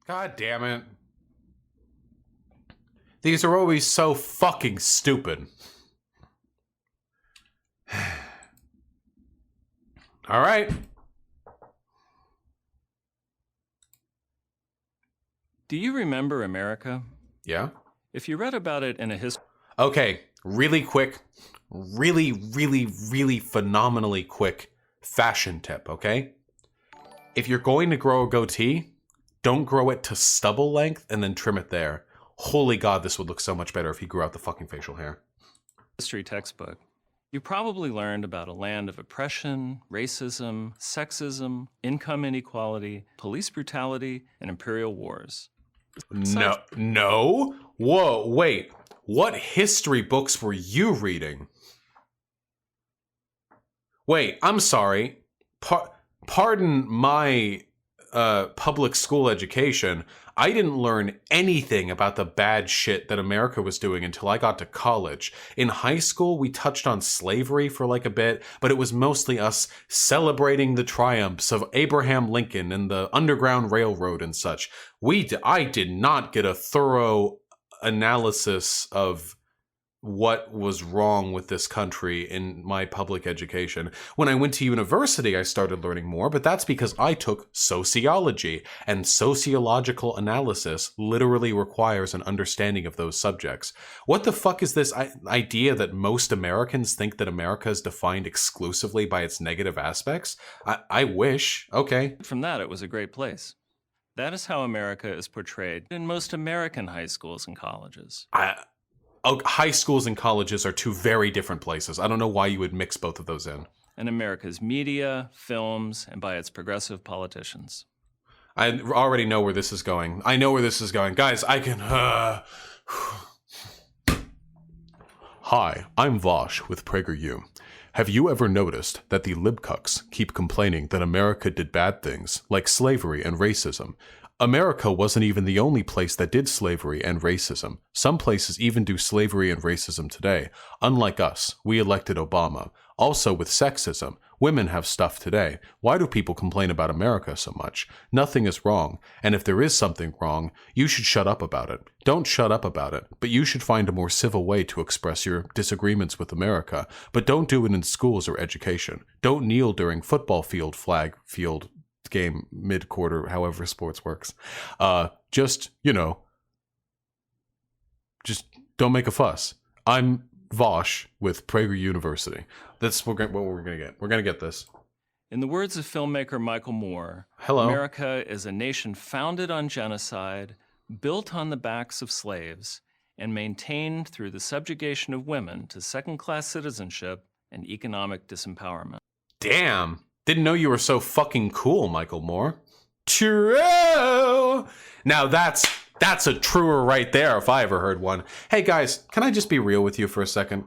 God damn it. These are always so fucking stupid. All right. Do you remember America? Yeah. If you read about it in a history... Okay, really quick, really phenomenally quick fashion tip, okay? If you're going to grow a goatee, don't grow it to stubble length and then trim it there. Holy God, this would look so much better if he grew out the fucking facial hair. History textbook. You probably learned about a land of oppression, racism, sexism, income inequality, police brutality, and imperial wars. No. Whoa, wait. What history books were you reading? Wait, I'm sorry. Pardon my public school education. I didn't learn anything about the bad shit that America was doing until I got to college. In high school, we touched on slavery for like a bit, but it was mostly us celebrating the triumphs of Abraham Lincoln and the Underground Railroad and such. I did not get a thorough analysis of what was wrong with this country in my public education. When I went to university, I started learning more, but that's because I took sociology, and sociological analysis literally requires an understanding of those subjects. What the fuck is this idea that most Americans think that America is defined exclusively by its negative aspects? I wish. Okay. From that, it was a great place. That is how America is portrayed in most American high schools and colleges. High schools and colleges are two very different places. I don't know why you would mix both of those in. And America's media, films, and by its progressive politicians. I already know where this is going. I know where this is going. Guys, I can... Hi, I'm Vosh with PragerU. Have you ever noticed that the libcucks keep complaining that America did bad things, like slavery and racism? America wasn't even the only place that did slavery and racism. Some places even do slavery and racism today. Unlike us, we elected Obama. Also with sexism, women have stuff today. Why do people complain about America so much? Nothing is wrong, and if there is something wrong, you should shut up about it. Don't shut up about it, but you should find a more civil way to express your disagreements with America, but don't do it in schools or education. Don't kneel during football field, flag field, game mid-quarter, however sports works. Just don't make a fuss. I'm Vosh with Prager University. That's what we're gonna get. We're gonna get this. In the words of filmmaker Michael Moore, hello. America is a nation founded on genocide, built on the backs of slaves, and maintained through the subjugation of women to second-class citizenship and economic disempowerment. Damn. Didn't know you were so fucking cool, Michael Moore. True! Now that's a truer right there if I ever heard one. Hey guys, can I just be real with you for a second?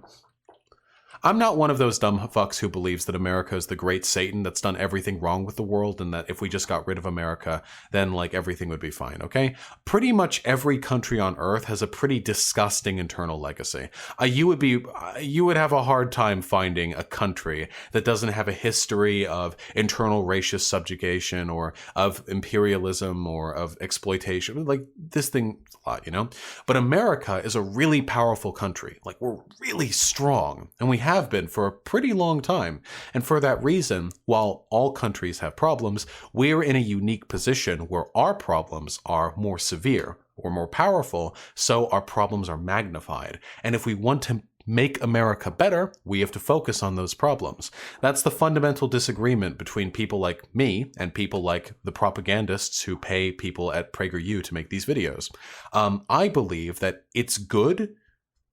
I'm not one of those dumb fucks who believes that America is the great Satan that's done everything wrong with the world and that if we just got rid of America, then like everything would be fine, okay? Pretty much every country on earth has a pretty disgusting internal legacy. You would have a hard time finding a country that doesn't have a history of internal racist subjugation or of imperialism or of exploitation. Like this thing, a lot, you know? But America is a really powerful country. Like we're really strong and we have been for a pretty long time. And for that reason, while all countries have problems, we're in a unique position where our problems are more severe or more powerful, so our problems are magnified. And if we want to make America better, we have to focus on those problems. That's the fundamental disagreement between people like me and people like the propagandists who pay people at PragerU to make these videos. I believe that it's good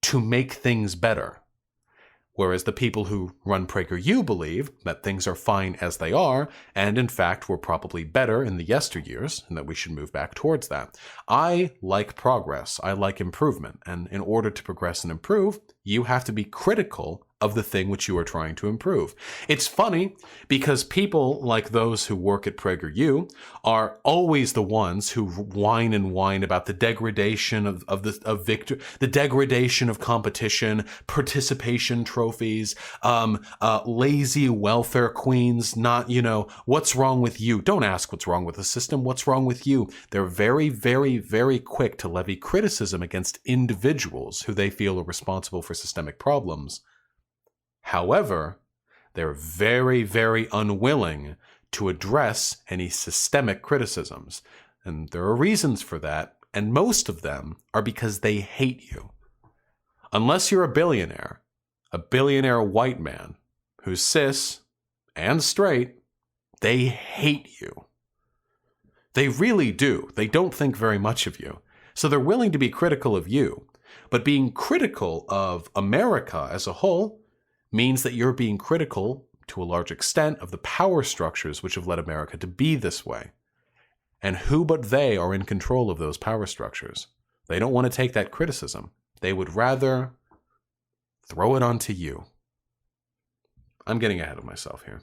to make things better. Whereas the people who run PragerU believe that things are fine as they are, and in fact were probably better in the yesteryears, and that we should move back towards that. I like progress, I like improvement, and in order to progress and improve, you have to be critical of the thing which you are trying to improve. It's funny because people like those who work at PragerU are always the ones who whine and whine about the degradation of victory, the degradation of competition, participation trophies, lazy welfare queens, not, what's wrong with you? Don't ask what's wrong with the system. What's wrong with you? They're very, very, very quick to levy criticism against individuals who they feel are responsible for systemic problems. However, they're very, very unwilling to address any systemic criticisms. And there are reasons for that, and most of them are because they hate you. Unless you're a billionaire white man who's cis and straight, they hate you. They really do. They don't think very much of you. So they're willing to be critical of you. But being critical of America as a whole means that you're being critical, to a large extent, of the power structures which have led America to be this way. And who but they are in control of those power structures? They don't want to take that criticism. They would rather throw it onto you. I'm getting ahead of myself here.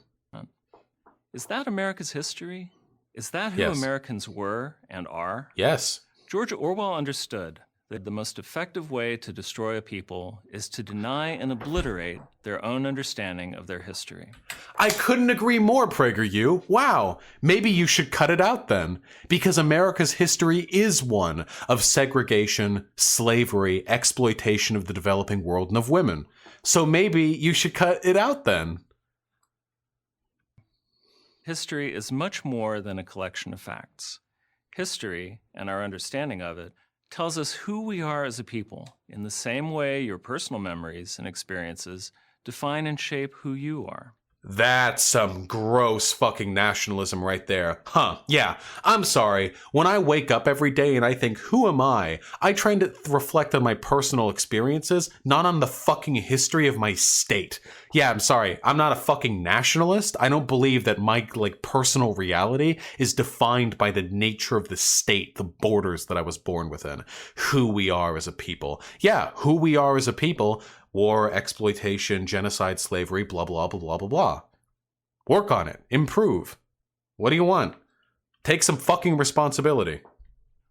Is that America's history? Is that who Yes. Americans were and are? Yes. George Orwell understood that the most effective way to destroy a people is to deny and obliterate their own understanding of their history. I couldn't agree more, PragerU. Wow, maybe you should cut it out then, because America's history is one of segregation, slavery, exploitation of the developing world and of women. So maybe you should cut it out then. History is much more than a collection of facts. History, and our understanding of it, tells us who we are as a people in the same way your personal memories and experiences define and shape who you are. That's some gross fucking nationalism right there. Yeah, I'm sorry. When I wake up every day and I think, who am I try to reflect on my personal experiences, not on the fucking history of my state. Yeah, I'm sorry. I'm not a fucking nationalist. I don't believe that my, personal reality is defined by the nature of the state, the borders that I was born within, who we are as a people. Yeah, who we are as a people. War, exploitation, genocide, slavery, blah, blah, blah, blah, blah, blah. Work on it. Improve. What do you want? Take some fucking responsibility.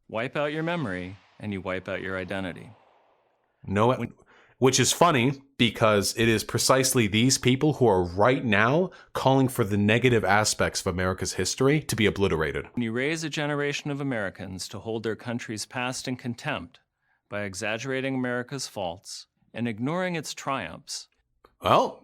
Wipe out your memory, and you wipe out your identity. No, which is funny because it is precisely these people who are right now calling for the negative aspects of America's history to be obliterated. When you raise a generation of Americans to hold their country's past in contempt by exaggerating America's faults and ignoring its triumphs. Well,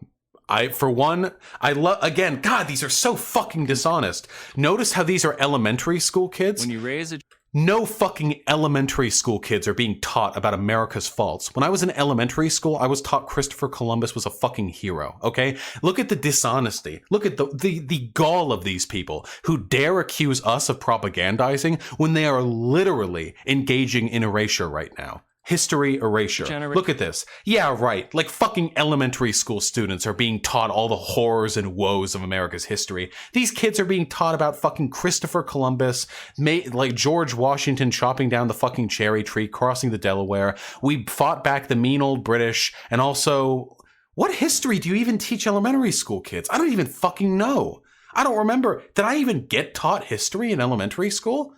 again, God, these are so fucking dishonest. Notice how these are elementary school kids? When you raise a No fucking elementary school kids are being taught about America's faults. When I was in elementary school, I was taught Christopher Columbus was a fucking hero, okay? Look at the dishonesty. Look at the gall of these people who dare accuse us of propagandizing when they are literally engaging in erasure right now. History erasure. Look at this. Yeah, right. Like fucking elementary school students are being taught all the horrors and woes of America's history. These kids are being taught about fucking Christopher Columbus, like George Washington chopping down the fucking cherry tree, crossing the Delaware. We fought back the mean old British, and also, what history do you even teach elementary school kids? I don't even fucking know. I don't remember. Did I even get taught history in elementary school?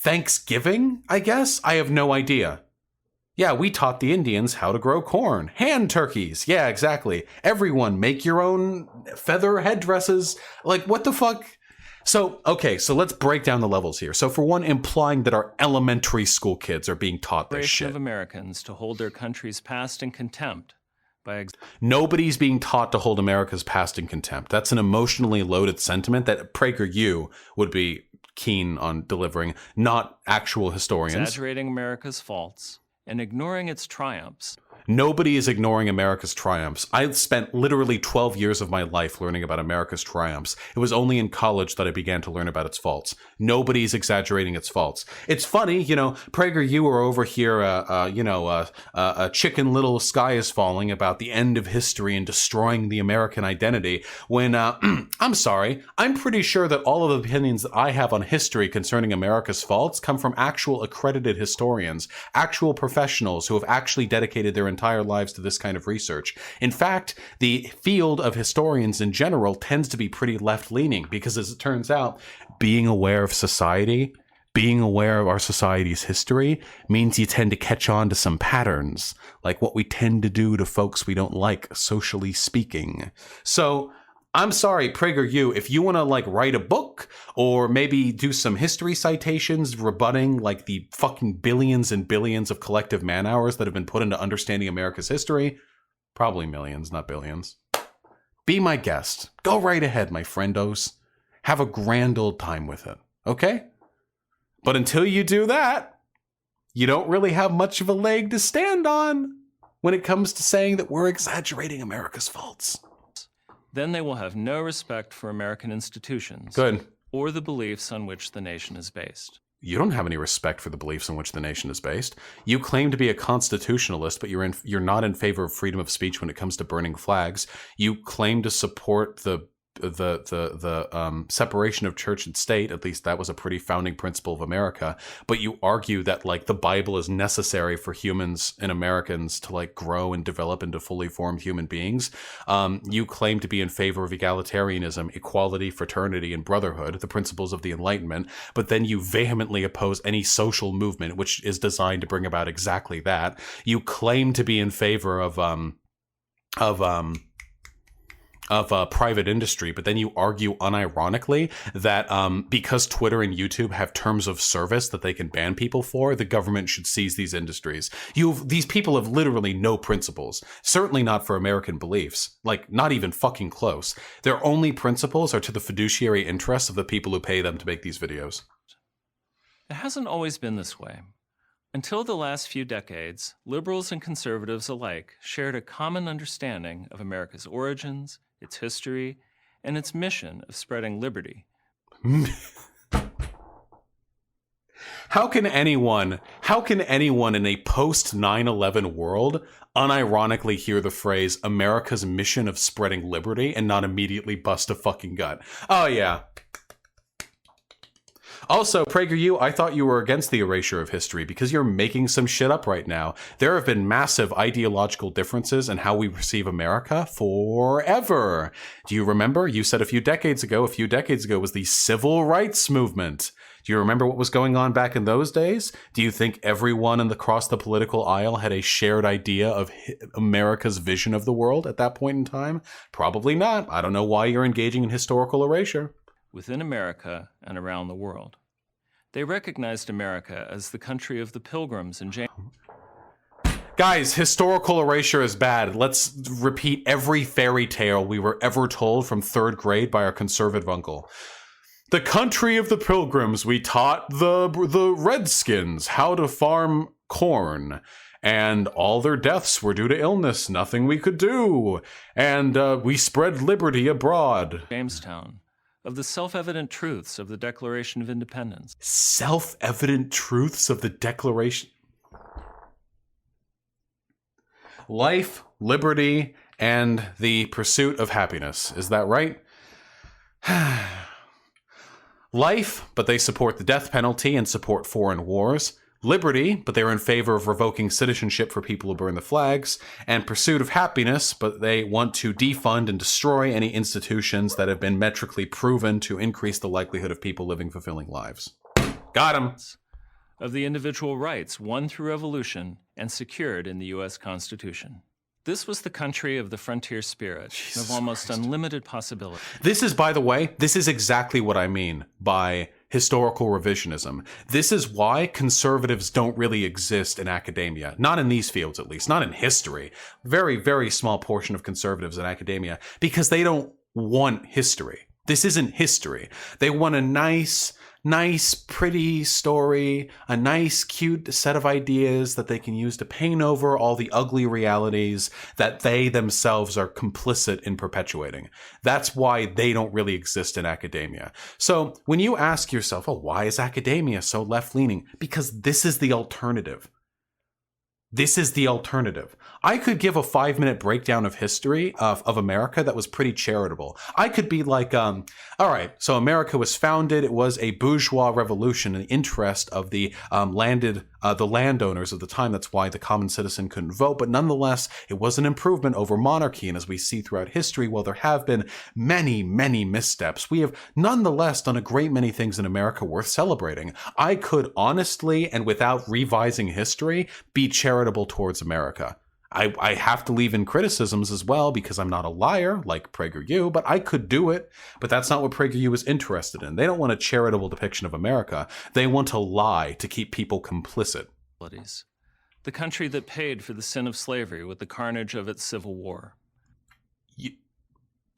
Thanksgiving, I guess? I have no idea. Yeah, we taught the Indians how to grow corn. Hand turkeys. Yeah, exactly. Everyone make your own feather headdresses. Like, what the fuck? So, okay, so let's break down the levels here. So for one, implying that our elementary school kids are being taught this shit. Of Americans to hold their country's past in contempt. Nobody's being taught to hold America's past in contempt. That's an emotionally loaded sentiment that PragerU would be keen on delivering, not actual historians. Exaggerating America's faults and ignoring its triumphs. Nobody is ignoring America's triumphs. I spent literally 12 years of my life learning about America's triumphs. It was only in college that I began to learn about its faults. Nobody's exaggerating its faults. It's funny, PragerU are over here, a Chicken Little Sky is Falling about the end of history and destroying the American identity when, I'm sorry, I'm pretty sure that all of the opinions that I have on history concerning America's faults come from actual accredited historians, actual professionals who have actually dedicated their entire lives to this kind of research. In fact, the field of historians in general tends to be pretty left-leaning because, as it turns out, being aware of society, being aware of our society's history means you tend to catch on to some patterns, like what we tend to do to folks we don't like, socially speaking. So I'm sorry, PragerU, if you want to like write a book or maybe do some history citations rebutting like the fucking billions and billions of collective man hours that have been put into understanding America's history, probably millions, not billions, be my guest. Go right ahead, my friendos. Have a grand old time with it, okay? But until you do that, you don't really have much of a leg to stand on when it comes to saying that we're exaggerating America's faults. Then they will have no respect for American institutions. Good. Or the beliefs on which the nation is based. You don't have any respect for the beliefs on which the nation is based. You claim to be a constitutionalist, but you're not in favor of freedom of speech when it comes to burning flags. You claim to support the separation of church and state. At least that was a pretty founding principle of America. But you argue that like the Bible is necessary for humans and Americans to like grow and develop into fully formed human beings. You claim to be in favor of egalitarianism, equality, fraternity, and brotherhood, the principles of the Enlightenment. But then you vehemently oppose any social movement which is designed to bring about exactly that. You claim to be in favor of private industry, but then you argue unironically that because Twitter and YouTube have terms of service that they can ban people for, the government should seize these industries. These people have literally no principles, certainly not for American beliefs, like not even fucking close. Their only principles are to the fiduciary interests of the people who pay them to make these videos. It hasn't always been this way. Until the last few decades, liberals and conservatives alike shared a common understanding of America's origins, its history, and its mission of spreading liberty. How can anyone in a post 9/11 world unironically hear the phrase America's mission of spreading liberty and not immediately bust a fucking gut? Oh yeah. Also, PragerU, I thought you were against the erasure of history because you're making some shit up right now. There have been massive ideological differences in how we perceive America forever. Do you remember? You said a few decades ago was the civil rights movement. Do you remember what was going on back in those days? Do you think everyone across the political aisle had a shared idea of America's vision of the world at that point in time? Probably not. I don't know why you're engaging in historical erasure. Within America and around the world, they recognized America as the country of the Pilgrims and Guys, historical erasure is bad. Let's repeat every fairy tale we were ever told from 3rd grade by our conservative uncle. The country of the Pilgrims, we taught the Redskins how to farm corn. And all their deaths were due to illness, nothing we could do. And we spread liberty abroad. Jamestown. Of the self-evident truths of the Declaration of Independence. Self-evident truths of the Declaration? Life, liberty, and the pursuit of happiness. Is that right? Life, but they support the death penalty and support foreign wars. Liberty, but they're in favor of revoking citizenship for people who burn the flags, and pursuit of happiness, but they want to defund and destroy any institutions that have been metrically proven to increase the likelihood of people living fulfilling lives. Got him. Of the individual rights won through revolution and secured in the U.S. Constitution. This was the country of the frontier spirit, of almost unlimited possibility. This is, by the way, this is exactly what I mean by historical revisionism. This is why conservatives don't really exist in academia. Not in these fields, at least. Not in history. Very, very small portion of conservatives in academia. Because they don't want history. This isn't history. They want a nice, pretty story, a nice, cute set of ideas that they can use to paint over all the ugly realities that they themselves are complicit in perpetuating. That's why they don't really exist in academia. So when you ask yourself, oh, why is academia so left-leaning? Because this is the alternative. This is the alternative. I could give a 5-minute breakdown of history of America that was pretty charitable. I could be like, all right, so America was founded. It was a bourgeois revolution in the interest of the landowners of the time. That's why the common citizen couldn't vote. But nonetheless, it was an improvement over monarchy. And as we see throughout history, while there have been many, many missteps, we have nonetheless done a great many things in America worth celebrating. I could honestly, and without revising history, be charitable towards America. I have to leave in criticisms as well because I'm not a liar like PragerU, but I could do it. But that's not what PragerU is interested in. They don't want a charitable depiction of America. They want to lie to keep people complicit. The country that paid for the sin of slavery with the carnage of its civil war.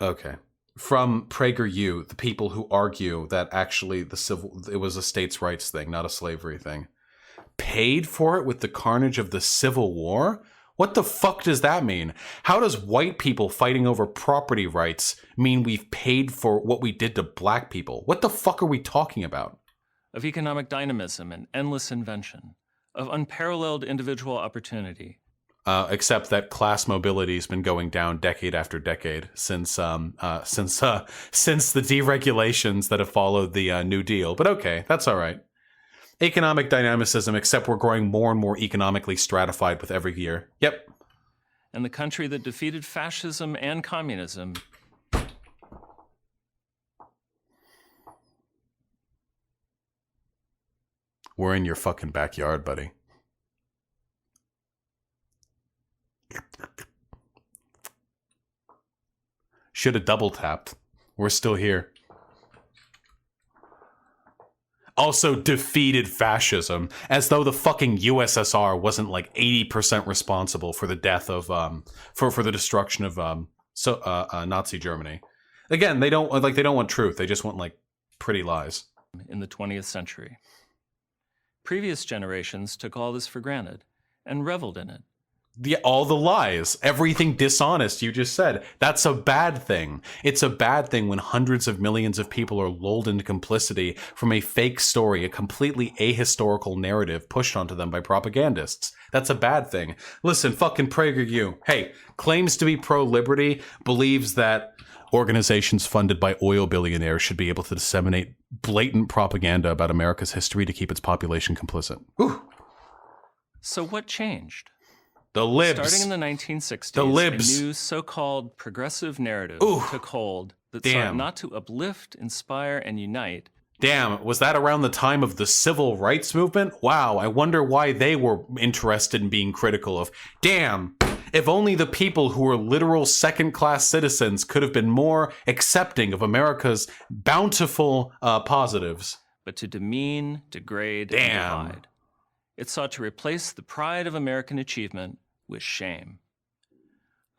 Okay. From PragerU, the people who argue that actually it was a states' rights thing, not a slavery thing. Paid for it with the carnage of the Civil War? What the fuck does that mean? How does white people fighting over property rights mean we've paid for what we did to black people? What the fuck are we talking about? Of economic dynamism and endless invention. Of unparalleled individual opportunity. Except that class mobility has been going down decade after decade since the deregulations that have followed the New Deal. But okay, that's all right. Economic dynamicism, except we're growing more and more economically stratified with every year. Yep. And the country that defeated fascism and communism. We're in your fucking backyard, buddy. Should have double tapped. We're still here. Also defeated fascism, as though the fucking USSR wasn't like 80% responsible for the death of for the destruction of Nazi Germany. Again, they don't want truth. They just want like pretty lies. In the 20th century. Previous generations took all this for granted and reveled in it. All the lies, everything dishonest you just said. That's a bad thing. It's a bad thing when hundreds of millions of people are lulled into complicity from a fake story, a completely ahistorical narrative pushed onto them by propagandists. That's a bad thing. Listen, fucking PragerU. Hey, claims to be pro-liberty, believes that organizations funded by oil billionaires should be able to disseminate blatant propaganda about America's history to keep its population complicit. Whew. So what changed? The libs. Starting in the 1960s, the libs. A new so-called progressive narrative took hold that sought not to uplift, inspire, and unite. Damn, was that around the time of the civil rights movement? Wow, I wonder why they were interested in being critical of. Damn, if only the people who were literal second-class citizens could have been more accepting of America's bountiful positives. But to demean, degrade, and divide. It sought to replace the pride of American achievement with shame.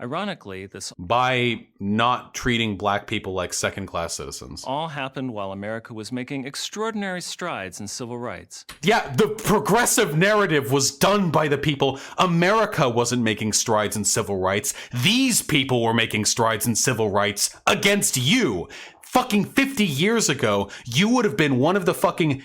Ironically, this by not treating black people like second-class citizens. All happened while America was making extraordinary strides in civil rights. Yeah, the progressive narrative was done by the people. America wasn't making strides in civil rights. These people were making strides in civil rights against you. Fucking 50 years ago, you would have been one of the fucking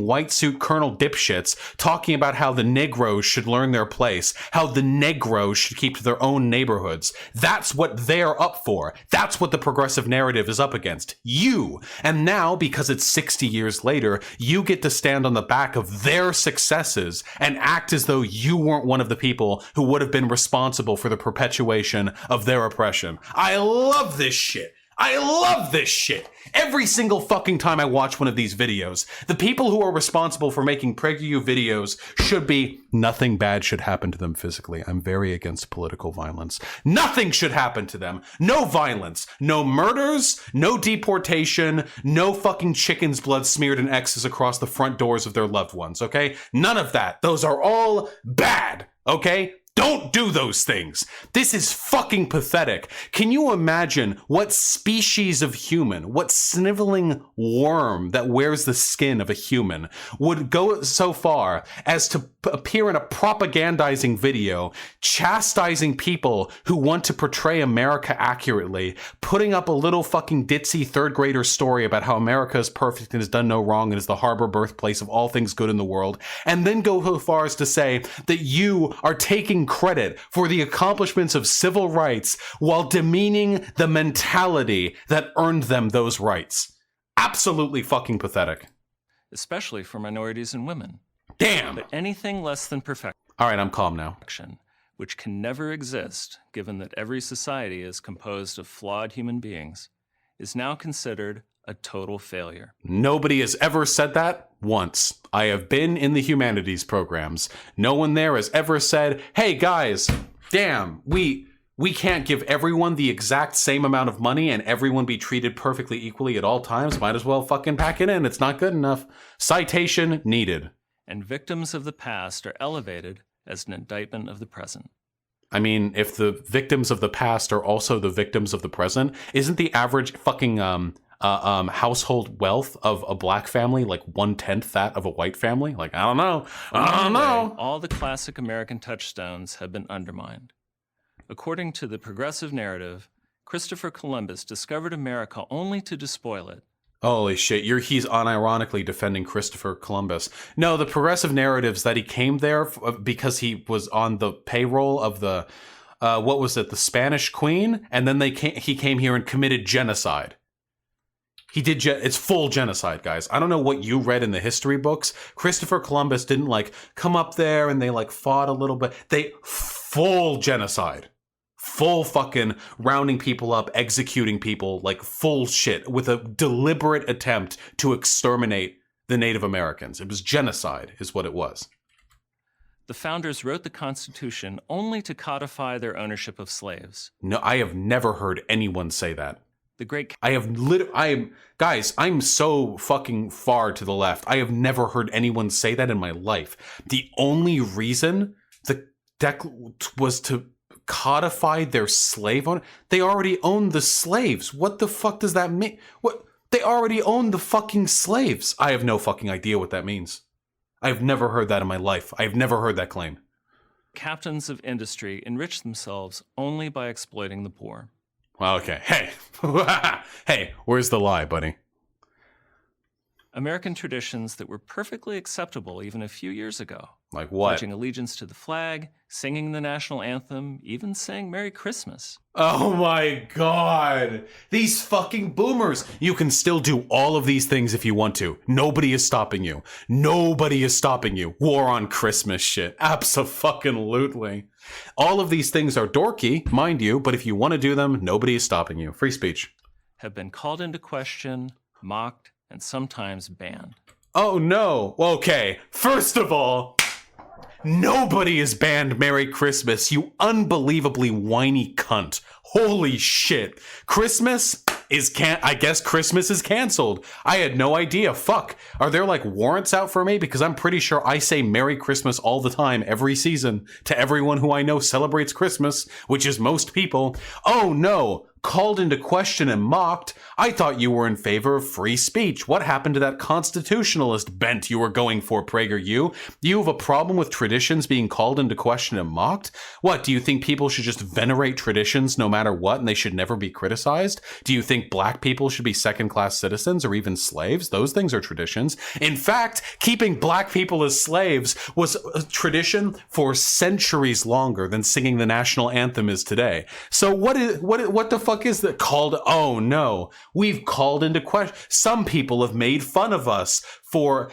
white suit colonel dipshits talking about how the Negroes should learn their place, how the Negroes should keep to their own neighborhoods. That's what they're up for. That's what the progressive narrative is up against. You. And now, because it's 60 years later, you get to stand on the back of their successes and act as though you weren't one of the people who would have been responsible for the perpetuation of their oppression. I love this shit. I love this shit. Every single fucking time I watch one of these videos, the people who are responsible for making PragerU videos should be, nothing bad should happen to them physically. I'm very against political violence. Nothing should happen to them. No violence. No murders. No deportation. No fucking chicken's blood smeared in X's across the front doors of their loved ones, okay? None of that. Those are all bad. Okay? Don't do those things. This is fucking pathetic. Can you imagine what species of human, what sniveling worm that wears the skin of a human would go so far as to appear in a propagandizing video, chastising people who want to portray America accurately, putting up a little fucking ditzy third grader story about how America is perfect and has done no wrong and is the harbor birthplace of all things good in the world, and then go so far as to say that you are taking credit for the accomplishments of civil rights while demeaning the mentality that earned them those rights. Absolutely fucking pathetic. Especially for minorities and women. Damn! But anything less than perfection, Alright, I'm calm now. which can never exist given that every society is composed of flawed human beings, is now considered a total failure. Nobody has ever said that once. I have been in the humanities programs. No one there has ever said, hey guys, damn, we can't give everyone the exact same amount of money and everyone be treated perfectly equally at all times. Might as well fucking pack it in. It's not good enough. Citation needed. And victims of the past are elevated as an indictment of the present. I mean, if the victims of the past are also the victims of the present, isn't the average fucking household wealth of a black family like 1/10 that of a white family? Like, I don't know. All the classic American touchstones have been undermined. According to the progressive narrative, Christopher Columbus discovered America only to despoil it. Holy shit, he's unironically defending Christopher Columbus. No, the progressive narrative's that he came there because he was on the payroll of the, what was it, the Spanish Queen? And then he came here and committed genocide. He did, it's full genocide, guys. I don't know what you read in the history books. Christopher Columbus didn't like come up there and they like fought a little bit. They full genocide. Full fucking rounding people up, executing people, like full shit, with a deliberate attempt to exterminate the Native Americans. It was genocide, is what it was. The founders wrote the Constitution only to codify their ownership of slaves. No, I have never heard anyone say that. The great Guys, I'm so fucking far to the left. I have never heard anyone say that in my life. The only reason the deck was to codify their slave owner. They already owned the slaves. What the fuck does that mean? What? They already owned the fucking slaves. I have no fucking idea what that means. I've never heard that in my life. I've never heard that claim. Captains of industry enrich themselves only by exploiting the poor. Well, okay. Hey. Hey, where's the lie, buddy? American traditions that were perfectly acceptable even a few years ago. Like what? Pledging allegiance to the flag, singing the national anthem, even saying Merry Christmas. Oh my god. These fucking boomers. You can still do all of these things if you want to. Nobody is stopping you. Nobody is stopping you. War on Christmas shit. Abso-fucking-lutely. All of these things are dorky, mind you, but if you want to do them, nobody is stopping you. Free speech. Have been called into question, mocked, and sometimes banned. Oh no. Okay. First of all, nobody has banned Merry Christmas, you unbelievably whiny cunt. Holy shit. Christmas is I guess Christmas is canceled. I had no idea. Fuck. Are there like warrants out for me? Because I'm pretty sure I say Merry Christmas all the time, every season, to everyone who I know celebrates Christmas, which is most people. Oh no. Called into question and mocked. I thought you were in favor of free speech. What happened to that constitutionalist bent you were going for, PragerU? You have a problem with traditions being called into question and mocked? What, do you think people should just venerate traditions no matter what and they should never be criticized? Do you think black people should be second-class citizens or even slaves? Those things are traditions. In fact, keeping black people as slaves was a tradition for centuries longer than singing the national anthem is today. So what the fuck is that called? Oh no, we've called into question. Some people have made fun of us for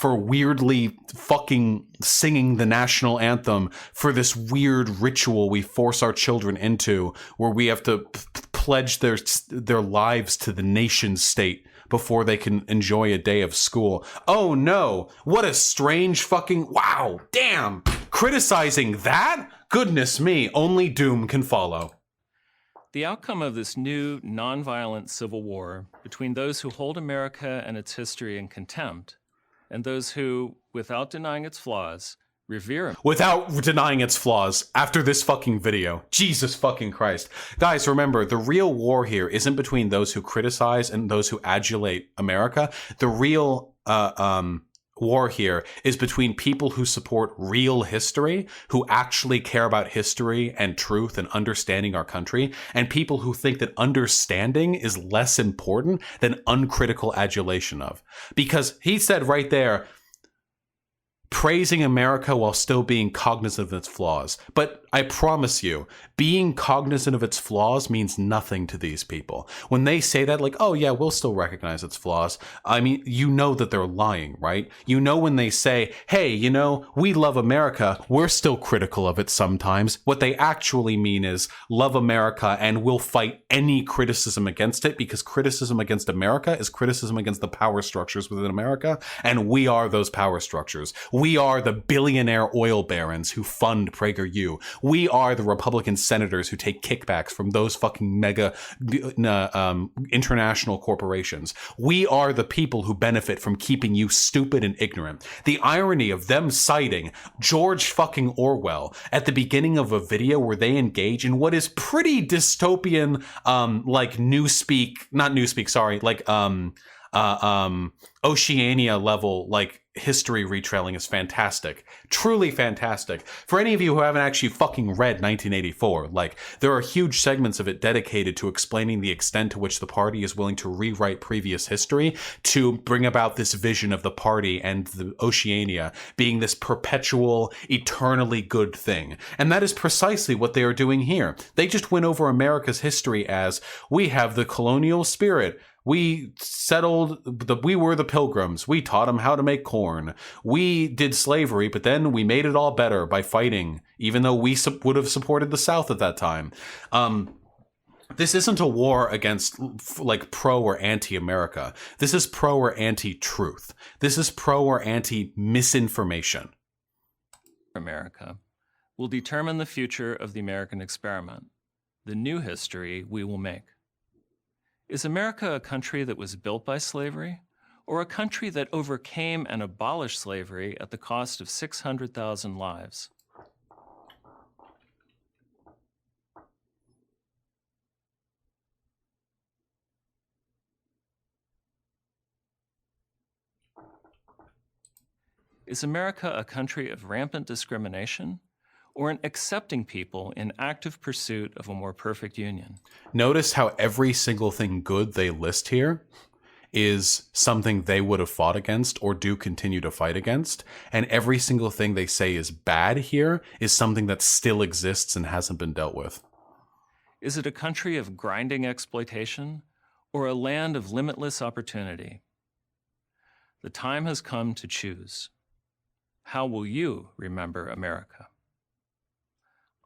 weirdly fucking singing the national anthem, for this weird ritual we force our children into where we have to pledge their lives to the nation state before they can enjoy a day of school. Oh no, what a strange fucking, wow, damn, criticizing that? Goodness me, only doom can follow. The outcome of this new, nonviolent civil war between those who hold America and its history in contempt and those who, without denying its flaws, revere without denying its flaws after this fucking video. Jesus fucking Christ. Guys, remember, the real war here isn't between those who criticize and those who adulate America. The real war here is between people who support real history, who actually care about history and truth and understanding our country, and people who think that understanding is less important than uncritical adulation of. Because he said right there, praising America while still being cognizant of its flaws. But I promise you, being cognizant of its flaws means nothing to these people. When they say that, like, oh yeah, we'll still recognize its flaws, I mean, you know that they're lying, right? You know when they say, hey, you know, we love America, we're still critical of it sometimes. What they actually mean is love America and we'll fight any criticism against it, because criticism against America is criticism against the power structures within America, and we are those power structures. We are the billionaire oil barons who fund PragerU. We are the Republican senators who take kickbacks from those fucking mega international corporations. We are the people who benefit from keeping you stupid and ignorant. The irony of them citing George fucking Orwell at the beginning of a video where they engage in what is pretty dystopian, like Oceania level, like, history retelling is fantastic. Truly fantastic. For any of you who haven't actually fucking read 1984, like, there are huge segments of it dedicated to explaining the extent to which the party is willing to rewrite previous history to bring about this vision of the party and the Oceania being this perpetual, eternally good thing. And that is precisely what they are doing here. They just went over America's history as, we have the colonial spirit. We we were the Pilgrims. We taught them how to make corn. We did slavery, but then we made it all better by fighting, even though we would have supported the South at that time. This isn't a war against, like, pro or anti-America. This is pro or anti-truth. This is pro or anti-misinformation. America will determine the future of the American experiment, the new history we will make. Is America a country that was built by slavery, or a country that overcame and abolished slavery at the cost of 600,000 lives? Is America a country of rampant discrimination, or an accepting people in active pursuit of a more perfect union? Notice how every single thing good they list here is something they would have fought against or do continue to fight against. And every single thing they say is bad here is something that still exists and hasn't been dealt with. Is it a country of grinding exploitation, or a land of limitless opportunity? The time has come to choose. How will you remember America?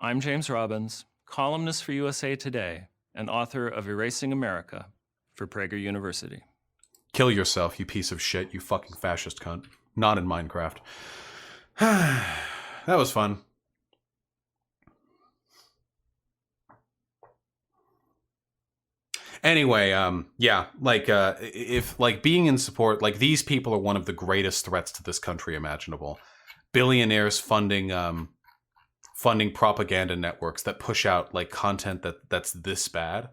I'm James Robbins, columnist for USA Today and author of Erasing America for Prager University. Kill yourself, you piece of shit, you fucking fascist cunt. Not in Minecraft. That was fun. Anyway, yeah, like, if, like, being in support, like, these people are one of the greatest threats to this country imaginable. Billionaires funding propaganda networks that push out, like, content that's this bad.